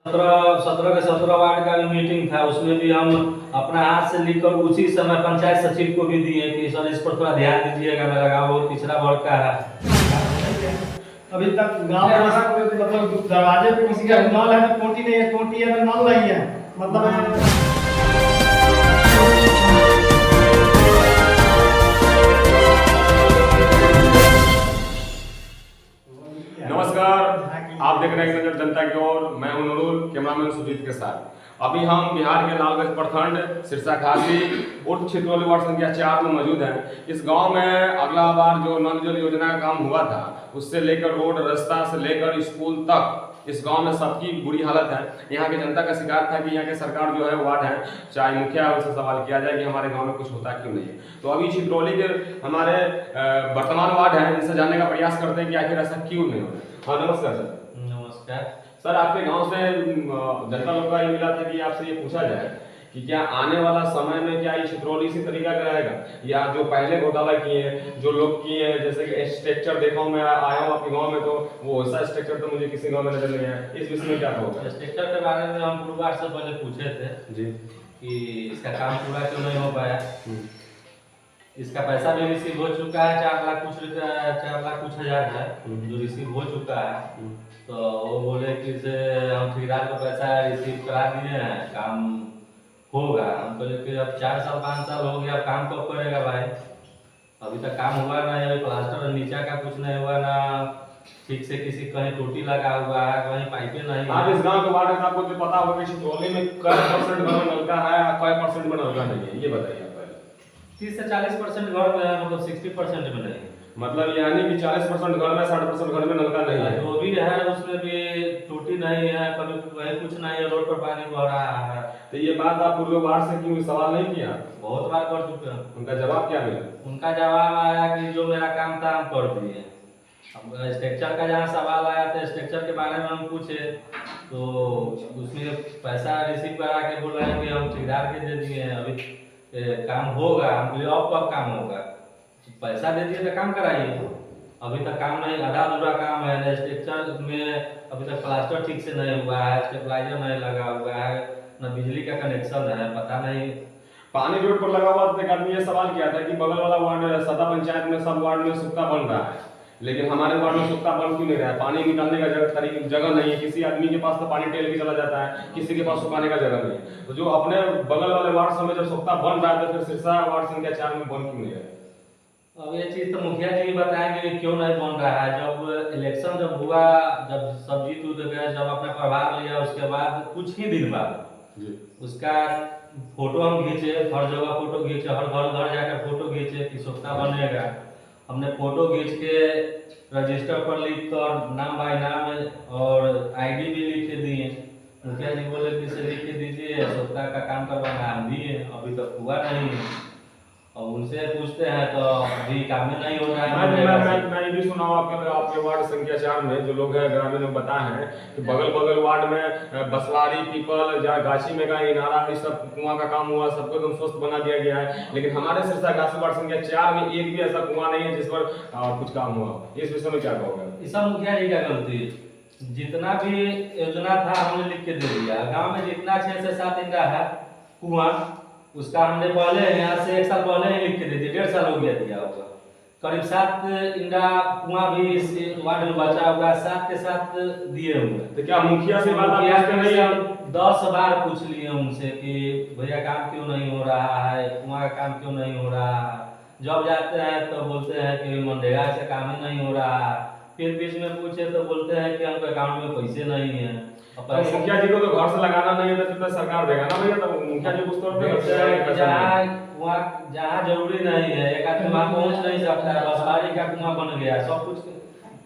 17 के 17 वार्ड का भी मीटिंग था, उसमें भी हम अपना हाथ से लिखकर उसी समय पंचायत सचिव को भी दिए कि सर इस पर थोड़ा ध्यान दीजिएगा, मेरा गाँव बहुत पिछड़ा वर्ग का है। अभी तक गांव में ऐसा कोई मतलब दरवाजे पे किसी का नल है तो टोटी नहीं है, टोटी है तो नल नहीं है, मतलब नमस्कार, आप देख रहे हैं एक नजर जनता की ओर। मैं हूं नूरुल, कैमरामैन सुजीत के साथ। अभी हम बिहार के लालगंज प्रखंड सिरसा खासी उर्फ छितरौली वार्ड संख्या 4 में मौजूद हैं। इस गांव में अगला बार जो नल जल योजना का काम हुआ था, उससे लेकर रोड रास्ता से लेकर स्कूल तक इस गांव में सबकी बुरी हालत है। यहाँ की जनता का शिकायत था कि यहाँ के सरकार जो है वार्ड है, चाहे मुखिया है, उससे सवाल किया जाए कि हमारे गांव में कुछ होता क्यों नहीं है। तो अभी छितरौली के हमारे वर्तमान वार्ड है, इनसे जानने का प्रयास करते हैं कि आखिर ऐसा क्यों नहीं हो रहा है। हाँ नमस्कार सर। नमस्कार सर, आपके गांव से जनता लोग का ये मिला था कि आपसे ये पूछा जाए कि क्या आने वाला समय में क्या ये छितरौली इसी तरीका का रहेगा, या जो पहले घोटाला किए हैं जो लोग किए हैं, जैसे कि स्ट्रक्चर देखा हूँ, मैं आया हूँ आपके गांव में तो वो वैसा स्ट्रक्चर तो मुझे किसी गांव में नजर नहीं आया। इस विषय में क्या कहोगे? स्ट्रक्चर के बारे में हम गुरुवार से पहले पूछे थे जी कि इसका काम पूरा क्यों नहीं हो पाया। इसका पैसा भी रिसीव हो चुका है, 4 लाख कुछ रुपया, 4 लाख कुछ हजार है जो रिसीव हो चुका है। तो वो बोले कि से हम ठेकेदार का पैसा रिसीव करा दिए हैं, काम होगा। हम बोले कि अब 4 साल 5 साल हो गया, अब काम कब करेगा भाई? अभी तक काम हुआ नहीं, अभी प्लास्टर नीचा का कुछ नहीं हुआ ना, ठीक से किसी कहीं टोटी लगा हुआ है, कहीं पाइपें नहीं। आप इस गांव के बारे में आपको तो पता होगा कि छितरौली में कई परसेंट घर में नलका है, कई परसेंट में नलका नहीं है, ये बताइए आप पहले। 30 से 40% घर में है, मतलब 60% में नहीं। मतलब यानी कि 40% घर में 60% घर में नलका नहीं है। जो भी है उसमें भी टूटी नहीं है, कभी कहीं कुछ नहीं है, रोड पर पानी बह रहा है। तो ये बात आप पूर्व वार्ड से क्यों सवाल नहीं किया? बहुत बार कर चुके हैं। उनका जवाब क्या मिला? उनका जवाब आया कि जो मेरा काम था हम कर दिए। अब स्ट्रक्चर का जहाँ सवाल आया तो स्ट्रक्चर के बारे में हम पूछे तो उसमें पैसा रिसीव करा के बोल रहे हैं कि हम ठेकेदार के दे दिए हैं, अभी काम होगा। हम बोले अब कब काम होगा? पैसा दे दिए तो काम कराइए। अभी तक काम नहीं, आधा अधूरा काम है। स्ट्रक्चर में अभी तक प्लास्टर ठीक से नहीं हुआ है, स्टेबलाइजर नहीं लगा हुआ है, न बिजली का कनेक्शन है, पता नहीं। पानी रोड पर लगा हुआ एक आदमी ये सवाल किया था कि बगल वाला वार्ड सदा पंचायत में सब वार्ड में सुक्का बन रहा है, लेकिन हमारे वार्ड में सुक्का बन क्यों नहीं रहा है? पानी निकालने का जगह नहीं है। किसी आदमी के पास तो पानी टेल के चला जाता है, किसी के पास सुखाने का जगह नहीं है। तो जो अपने बगल वाले वार्ड में जब सुक्का बन रहा है तो फिर सिरसा वार्ड संख्या 4 में बन क्यों नहीं रहा है? अब ये चीज तो मुखिया जी ही बताएंगे कि क्यों नहीं बन रहा है। जब इलेक्शन जब हुआ, जब सब जीत उत गए, जब अपना प्रभार लिया, उसके बाद कुछ ही दिन बाद उसका फोटो हम खींचे, हर जगह फोटो खींचे, हर घर जाकर फोटो खींचे कि सोखता बनेगा। हमने फोटो खींच के रजिस्टर पर लिख कर नाम बाई नाम और आईडी भी लिख के दिए। मुखिया जी बोले कि इसे लिख के दीजिए, सोखता का काम करवाना, हम दिए, अभी तक हुआ नहीं। और उनसे पूछते हैं तो अभी काम में नहीं हो रहा है। मैं ये भी सुना हूं आपके वार्ड संख्या 4 में जो लोग हैं ग्रामीण में बताए हैं कि बगल वार्ड में बसवारी पीपल जहाँ गाछी में का इनारा है, सब कुआं का काम हुआ, सबको एकदम स्वस्थ बना दिया गया है। लेकिन हमारे सिरसा गाछी वार्ड संख्या 4 में एक भी ऐसा कुआं नहीं है जिस पर कुछ काम हुआ। इस विषय में क्या कहोगे? ये सब मुखिया जी का गलती है। जितना भी योजना था हमने लिख के दे दिया। गाँव में जितना 6 से 7 इंडा है कुआं, उसका हमने पहले यहाँ से 1 साल पहले ही लिख के दे दिया, 1.5 साल हो गया दिया होगा। करीब 7 इंडा कुआं भी इस वार्ड में बचा हुआ, 7 के 7 दिए हुए। तो क्या मुखिया से बात मुखिया आप नहीं? हम 10 बार पूछ लिए उनसे कि भैया काम क्यों नहीं हो रहा है, कुआं का काम क्यों नहीं हो रहा है। जब जाते हैं तो बोलते हैं कि मनरेगा से काम ही नहीं हो रहा है। फिर बीच में पूछे तो बोलते हैं कि हमको अकाउंट में पैसे नहीं है। तो मुखिया जी को तो घर से लगाना नहीं है तो फिर तो सरकार देगा ना भैया। तो मुखिया जी कुछ तौर पे जहाँ जरूरी नहीं है, एक आदमी वहाँ पहुँच नहीं सकता है, बसवारी का कुआं बन गया, सब कुछ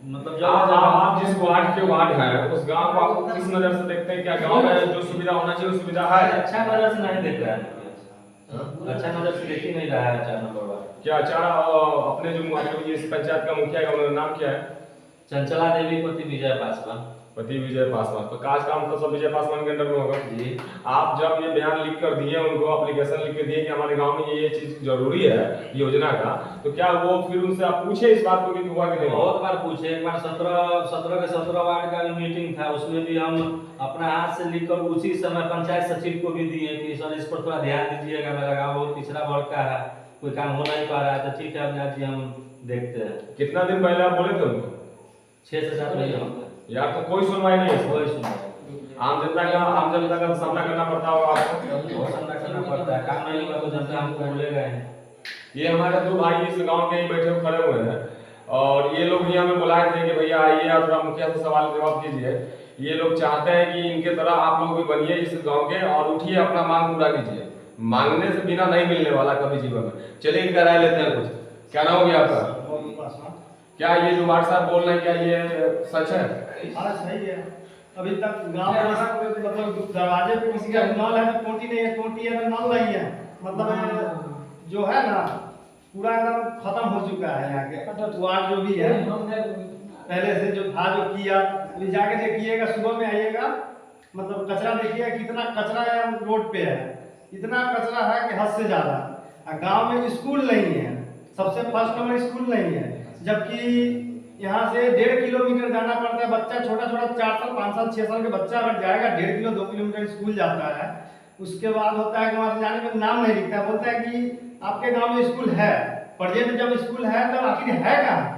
मतलब आप जिस वार्ड के वार्ड है उस गांव को आप किस नजर से देखते हैं? क्या गांव में जो सुविधा होना चाहिए वो सुविधा है? अच्छा नजर से नहीं देख रहा है, अच्छा नजर से देख ही नहीं रहा है। 4 नंबर वार्ड क्या अपने जो इस पंचायत का मुखिया है उनका नाम क्या है? चंचला देवी पति विजय पासवान। पति विजय पासवान, प्रकाश काम तो सब विजय पासवान के अंडर में होगा जी। आप जब ये बयान लिख कर दिए उनको, एप्लीकेशन लिख के दिए कि हमारे गांव में ये चीज जरूरी है योजना का, तो क्या वो फिर उनसे आप पूछे इस बात को कि हुआ कि नहीं? बहुत बार पूछे। एक बार 17 के 17 वार्ड का भी मीटिंग था, उसमें भी हम अपना हाथ से लिखकर उसी समय पंचायत सचिव को भी दिए कि सर इस पर थोड़ा ध्यान दीजिएगा, मेरा गाँव बहुत पिछड़ा वर्ग का है, कोई काम हो नहीं पा रहा है, तो ठीक है अविनाश जी हम देखते हैं। कितना दिन पहले आप बोले थे उनको? 6 से 7 महीने हो गए। यार तो कोई सुनवाई नहीं है, कोई सुनवाई। आम जनता का सामना करना पड़ता होगा आपको। बहुत सामना करना पड़ता है, काम नहीं हुआ तो जनता हमको बोलेगा ही। ये हमारे दो भाई इस गांव के ही बैठे हुए खड़े हुए हैं और ये लोग भी हमें बुलाए थे कि भैया आइए आप थोड़ा मुखिया से सवाल जवाब कीजिए। ये लोग चाहते हैं कि इनके तरह आप लोग भी बनिए इस गांव के और उठिए अपना मांग पूरा कीजिए। मांगने से बिना नहीं मिलने वाला कभी जीवन में। चलिए इनका राय लेते हैं कुछ। क्या नाम हो गया आपका? क्या ये जो वार्ड साहब बोल रहे हैं क्या ये सच है? हाँ सही है। अभी तक गांव में ऐसा कोई मतलब दरवाजे पे किसी का नल है तो टोटी नहीं है, टोटी है तो नल नहीं है, मतलब जो है ना पूरा एकदम खत्म हो चुका है यहाँ के वार्ड जो भी है पहले से जो था जो किया। अभी जाके देखिएगा, सुबह में आइएगा, मतलब कचरा देखिएगा कितना कचरा है रोड पे है, इतना कचरा है कि हद से ज्यादा। गांव में स्कूल नहीं है, सबसे फर्स्ट नंबर स्कूल नहीं है, जबकि यहाँ से 1.5 किलोमीटर जाना पड़ता है। बच्चा छोटा छोटा 4 साल 5 साल 6 साल के बच्चा अगर जाएगा 1.5 किलो 2 किलोमीटर स्कूल जाता है, उसके बाद होता है कि वहाँ से जाने में नाम नहीं लिखता, बोलता है कि आपके गांव में स्कूल है, प्रेजेंट जब स्कूल है तब आखिर है कहाँ?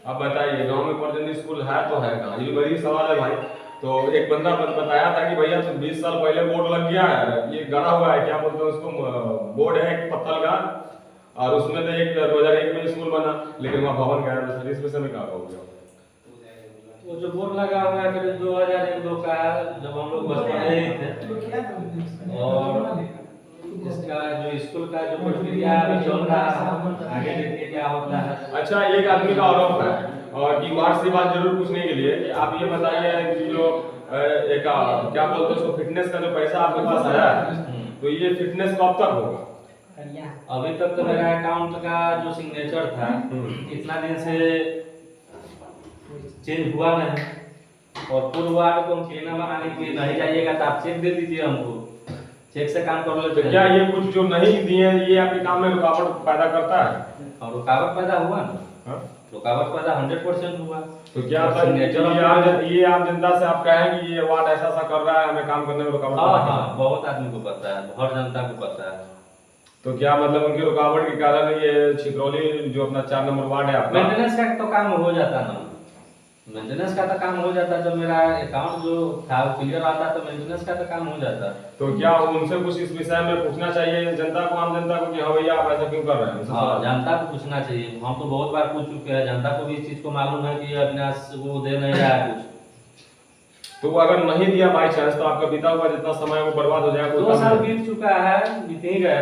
अब बताइए गांव में प्रेजेंट स्कूल है तो है कहाँ? ये बड़ी सवाल है भाई। तो एक बंदा बताया था कि भैया तो 20 साल पहले बोर्ड लग गया है, ये गड़ा हुआ है, क्या बोलते हैं उसको, बोर्ड है एक पत्थर का, और उसमें तो एक 2001 में स्कूल बना, लेकिन वहाँ भवन गया है। सर इस विषय में क्या कहोगे? वो जो बोर्ड लगा हुआ है फिर 2001-2 का है, जब हम लोग बचपन में ही थे। और इसका जो स्कूल का जो प्रक्रिया अभी चल रहा है, आगे देखिए क्या होता है। अच्छा, एक आदमी का आरोप है और कि वार्ड से बात जरूर पूछने के लिए कि आप ये बताइए कि जो एक क्या बोलते हैं उसको, फिटनेस का जो पैसा आपके पास आया है, तो ये फिटनेस कब तक होगा? अभी तक तो मेरा अकाउंट का जो सिग्नेचर था इतना दिन से चेंज हुआ नहीं, और पूर्व वार्ड को हम कहना बनाने के लिए नहीं जाइएगा तो आप चेक दे दीजिए हमको, चेक से काम कर लेते हैं। क्या ये कुछ जो नहीं दिए ये आपके काम में रुकावट पैदा करता है? और रुकावट पैदा हुआ ना, रुकावट पैदा 100% हुआ। तो क्या ये आम जनता से आप कहें कि ये वार्ड ऐसा सा कर रहा है, हमें काम करने में रुकावट? हाँ, बहुत आदमी को पता है, हर जनता को पता है। तो क्या मतलब उनकी रुकावट के कारण ये छिकरौली जो अपना 4 नंबर वार्ड है आपका, मेंटेनेंस का तो काम हो जाता ना, मेंटेनेंस का तो काम हो जाता। जब मेरा अकाउंट जो था वो क्लियर आता तो मेंटेनेंस का तो काम हो जाता। तो क्या उनसे कुछ इस विषय में पूछना चाहिए जनता को, आम जनता को, कि हाँ भैया आप ऐसा क्यों कर रहे हैं? हाँ, जनता को पूछना चाहिए। हम तो बहुत बार पूछ चुके हैं, जनता को भी इस चीज को मालूम है कि अविनाश वो दे नहीं रहा है कुछ। तो वो अगर नहीं दिया बाई चांस तो आपका बीता हुआ जितना समय वो बर्बाद हो जाएगा। 2 साल बीत चुका है, बीत ही गया।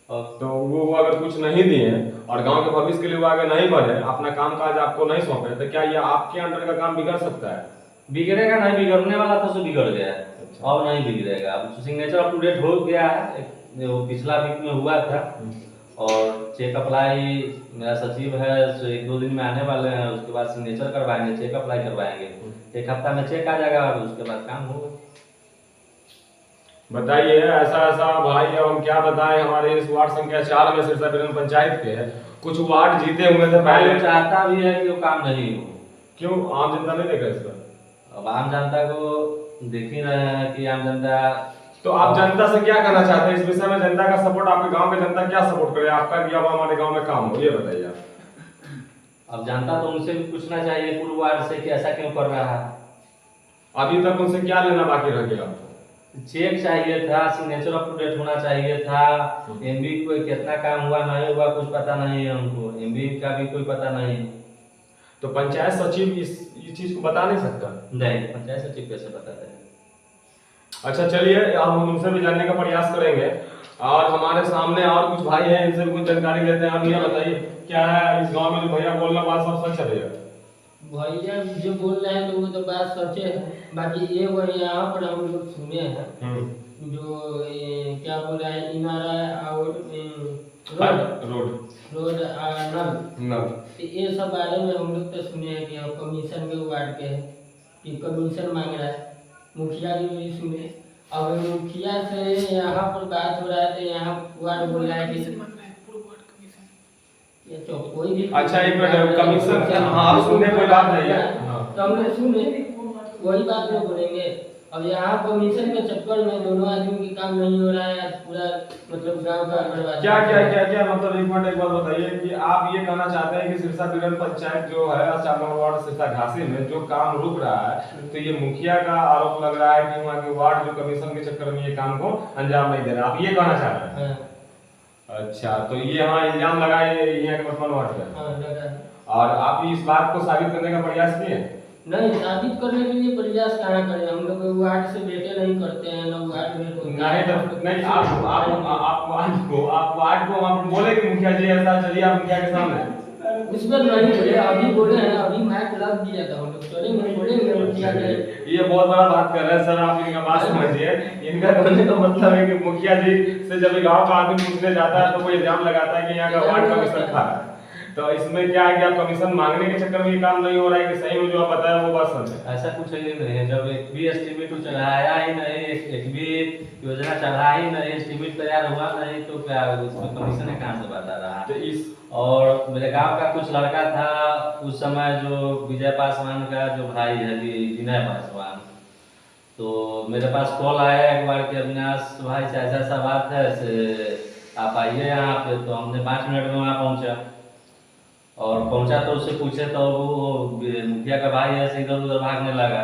तो वो अगर कुछ नहीं दिए और गांव के भविष्य के लिए वो आगे नहीं बढ़े, अपना काम काज आपको नहीं सौंपे, तो क्या ये आपके अंडर का काम बिगड़ सकता है? बिगड़ेगा नहीं, बिगड़ने वाला तो बिगड़ गया है। अच्छा। और नहीं बिगड़ेगा। अब सिग्नेचर अप टू डेट हो गया है, वो पिछला वीक में हुआ था, और चेक अप्लाई मेरा सचिव है 1-2 दिन में आने वाले हैं, उसके बाद सिग्नेचर करवाएंगे, चेक अप्लाई करवाएंगे, 1 हफ्ता में चेक आ जाएगा और उसके बाद काम होगा। बताइए ऐसा ऐसा भाई, अब हम क्या बताएं, हमारे इस वार्ड संख्या 4 में सिरसा पंचायत के कुछ वार्ड जीते हुए थे पहले। चाहता भी है कि वो काम नहीं हो। क्यों आम जनता नहीं देख रहा इसका? अब आम जनता को देख ही रहे हैं कि आम जनता। तो आप जनता से क्या कहना चाहते हैं इस विषय में? जनता का सपोर्ट, आपके गांव के जनता क्या सपोर्ट करे आपका कि अब हमारे गांव में काम हो, ये बताइए आप। अब जनता तो उनसे भी पूछना चाहिए पूर्व वार्ड से कि ऐसा क्यों कर रहा है। अभी तक उनसे क्या लेना बाकी रह गया आपको? चेक चाहिए था, सिग्नेचर अप टू डेट होना चाहिए था, एमबी को कितना काम हुआ नहीं हुआ कुछ पता नहीं है हमको, एमबी का भी कोई पता नहीं। तो पंचायत सचिव इस चीज को बता नहीं सकता? नहीं, पंचायत सचिव कैसे बताते हैं? अच्छा चलिए, अब हम उनसे भी जानने का प्रयास करेंगे, और हमारे सामने और कुछ भाई हैं, इनसे भी कुछ जानकारी लेते हैं। भैया बताइए क्या है इस गांव में जो भैया बोलना बात सब सच है? भैया भैया जो बोल रहे हैं तो वो तो बात सच है, बाकी ये वो यहाँ पर हम लोग सुने हैं जो क्या बोल रहा है, इनारा और रोड रोड नल, न तो ये सब बारे में हम लोग तो सुने हैं कि अब कमीशन के वार्ड पे है कि कमीशन मांग रहा है, मुखिया जी भी सुने। अब मुखिया से यहाँ पर बात हो रहा है तो यहाँ वार्ड बोल रहा है कि ये तो कोई भी अच्छा एक मिनट, कमीशन हाँ आप सुनने कोई बात नहीं है। तो हम लोग सुने वही बात में बोलेंगे। अब यहाँ कमीशन के चक्कर में दोनों आदमी की काम नहीं हो रहा है, पूरा मतलब गांव का बर्बाद। क्या क्या क्या क्या मतलब एक मिनट एक बात बताइए कि आप ये कहना चाहते हैं कि सिरसा बिरन पंचायत जो है 4 नंबर वार्ड सिरसा घासी में जो काम रुक रहा है, तो ये मुखिया का आरोप लग रहा है कि वहाँ के वार्ड जो कमीशन के चक्कर में ये काम को अंजाम नहीं दे रहा, आप ये कहना चाह रहे हैं? हाँ, अच्छा, तो ये हाँ इल्जाम लगाए यहाँ के वर्तमान वार्ड पे, हाँ, लगा। और आप इस बात को साबित करने का प्रयास किए? नहीं, साबित करने के लिए प्रयास कहाँ करें, हम लोग वार्ड से बेटे नहीं करते हैं ना, वार्ड में तो नहीं तो नहीं आप वार्ड को आप बोले कि मुखिया जी ऐसा, चलिए आप मुखिया के सामने उस पर नहीं बोले, अभी बोले हैं, अभी माइक लग दिया था, हम लोग चलेंगे बोलेंगे मुखिया जी। ये बहुत बड़ा बात कर रहे हैं सर, आप इनका बात समझिए। इनका कहने का मतलब है कि मुखिया जी से जब गांव का आदमी पूछने जाता है तो वो इल्जाम लगाता है कि यहाँ का वार्ड कमीशन खा है। तो इसमें क्या है कि आप कमीशन मांगने के चक्कर में ये काम नहीं हो रहा है कि सही में जो आप बताया वो बात सच है? ऐसा कुछ ही नहीं है। जब एक भी एस्टीमेट चढ़ाया ही नहीं, एक भी योजना चढ़ा ही नहीं, एस्टीमेट तैयार हुआ नहीं, तो क्या उसमें कमीशन कहाँ से बता रहा है? तो इस और मेरे गांव का कुछ लड़का था उस समय, जो विजय पासवान का जो भाई है विनय पासवान, तो मेरे पास कॉल आया एक बार कि अविनाश भाई से ऐसा ऐसा बात है से आप आइए यहाँ पे। तो हमने 5 मिनट में वहाँ पहुँचा, और पहुँचा तो उससे पूछे तो वो मुखिया का भाई ऐसे इधर उधर भागने लगा।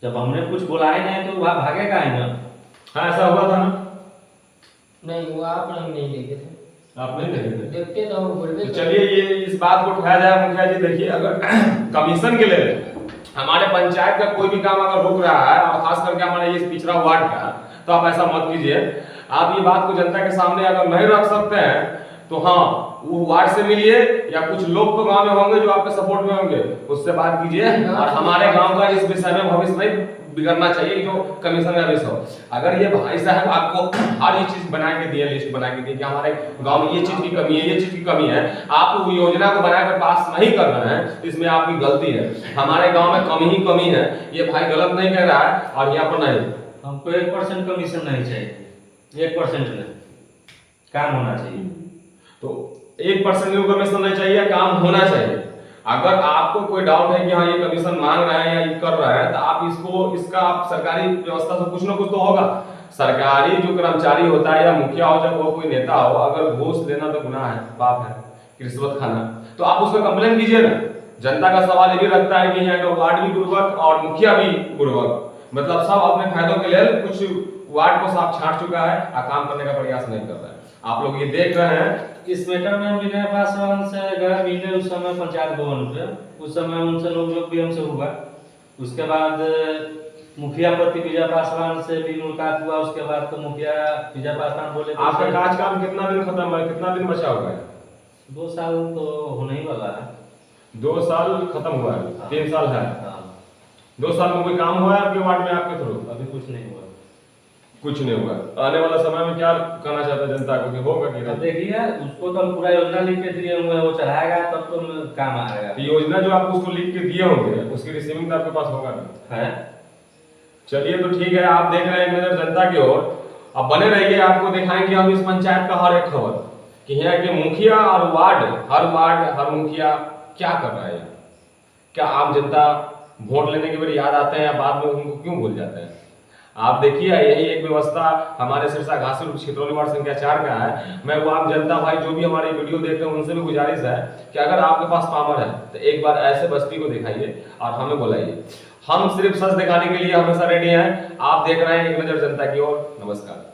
जब हमने कुछ बोला ही नहीं तो वह भागेगा ही ना। हाँ ऐसा हुआ था ना? नहीं, वो आप हम नहीं देखे थे, आप नहीं देखे थे? देखते तो हम बोलते। तो चलिए ये इस बात को उठाया जाए मुखिया जी। देखिए अगर कमीशन के लिए हमारे पंचायत का कोई भी काम अगर रुक रहा है, और खास करके हमारे ये पिछड़ा वार्ड का, तो आप ऐसा मत कीजिए। आप ये बात को जनता के सामने अगर नहीं रख सकते हैं तो हाँ वो वार्ड से मिलिए, या कुछ लोग तो गांव में होंगे जो आपके सपोर्ट में होंगे, उससे बात कीजिए। और हमारे गांव का इस विषय में भविष्य नहीं बिगड़ना चाहिए जो कमीशन का विषय हो। अगर ये भाई साहब आपको हर ये चीज बना के दिए, लिस्ट बना के दिए कि हमारे गांव में ये चीज की कमी है, ये चीज की कमी है, आप वो योजना को बनाकर पास नहीं कर रहे हैं, इसमें आपकी गलती है। हमारे गांव में कमी ही कमी है, ये भाई गलत नहीं कह रहा है। और यहाँ पर नहीं, हमको 1% कमीशन नहीं चाहिए, 1% नहीं, काम होना चाहिए। तो 1% कमीशन नहीं चाहिए, काम होना चाहिए। अगर आपको कोई डाउट है कि हाँ ये कमीशन मांग रहे हैं या ये कर रहे हैं, तो आप इसका आप सरकारी व्यवस्था से कुछ ना कुछ तो होगा। सरकारी जो कर्मचारी होता है या मुखिया हो, चाहे वो कोई नेता हो, अगर घूस लेना तो गुनाह है, पाप है, रिश्वत खाना, तो आप उसका कंप्लेन कीजिए ना। जनता का सवाल ये भी रखता है कि यहाँ का वार्ड भी गुरुवर्ग और मुखिया भी गुरुवर्ग, मतलब सब अपने फायदों के लिए कुछ वार्ड को साफ छाट चुका है और काम करने का प्रयास नहीं कर रहा है। आप लोग ये देख रहे हैं। इस मैटर में विनय पासवान से गए मिलने उस समय पंचायत भवन पे, उस समय उनसे लोग भी हमसे हुआ। उसके बाद मुखिया पति विजय पासवान से भी मुलाकात हुआ। उसके बाद तो मुखिया विजय पासवान बोले आपका काज काम कितना दिन खत्म है, कितना दिन बचा हुआ है? 2 साल तो होने ही वाला है। 2 साल खत्म हुआ है, 3 साल है। हाँ। 2 साल में कोई काम हुआ है आपके वार्ड में आपके थ्रू? अभी कुछ नहीं हुआ, कुछ नहीं हुआ। आने वाला समय में क्या कहना चाहते हैं जनता को कि होगा कि अब नहीं? देखिए उसको तो हम पूरा योजना लिख के दिए हुए हैं, वो चढ़ाएगा तब तो काम आएगा। तो योजना जो आप उसको लिख के दिए होंगे उसकी रिसीविंग तो आपके पास होगा ना? है। चलिए तो ठीक है, आप देख रहे हैं नजर जनता की ओर। अब बने रहिए, आपको दिखाएंगे हम इस पंचायत का हर एक खबर कि यहाँ के मुखिया और वार्ड हर मुखिया क्या कर रहा है। क्या आम जनता वोट लेने के बाद याद आते हैं या बाद में उनको क्यों भूल जाते हैं? आप देखिए यही एक व्यवस्था हमारे सिरसा घासी क्षेत्रोली वार्ड संख्या 4 का है। मैं वो आम जनता भाई जो भी हमारी वीडियो देखते हैं उनसे भी गुजारिश है कि अगर आपके पास पावर है तो एक बार ऐसे बस्ती को दिखाइए और हमें बुलाइए। हम सिर्फ सच दिखाने के लिए हमेशा रेडी हैं। आप देख रहे हैं एक नजर जनता की ओर। नमस्कार।